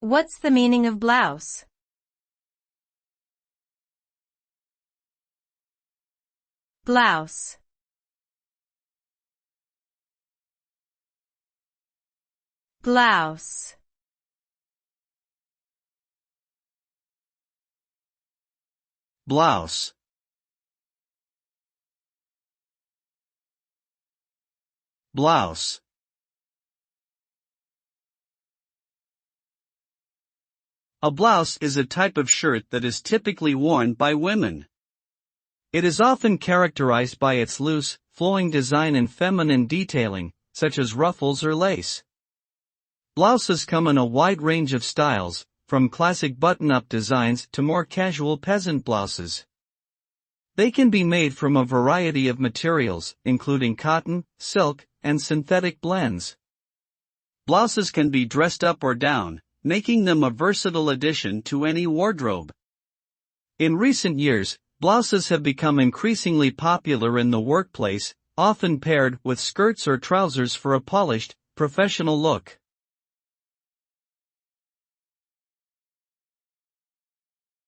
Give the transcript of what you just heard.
What's the meaning of blouse? Blouse. Blouse. Blouse. Blouse. A blouse is a type of shirt that is typically worn by women. It is often characterized by its loose, flowing design and feminine detailing, such as ruffles or lace. Blouses come in a wide range of styles, from classic button-up designs to more casual peasant blouses. They can be made from a variety of materials, including cotton, silk, and synthetic blends. Blouses can be dressed up or down, making them a versatile addition to any wardrobe. In recent years, blouses have become increasingly popular in the workplace, often paired with skirts or trousers for a polished, professional look.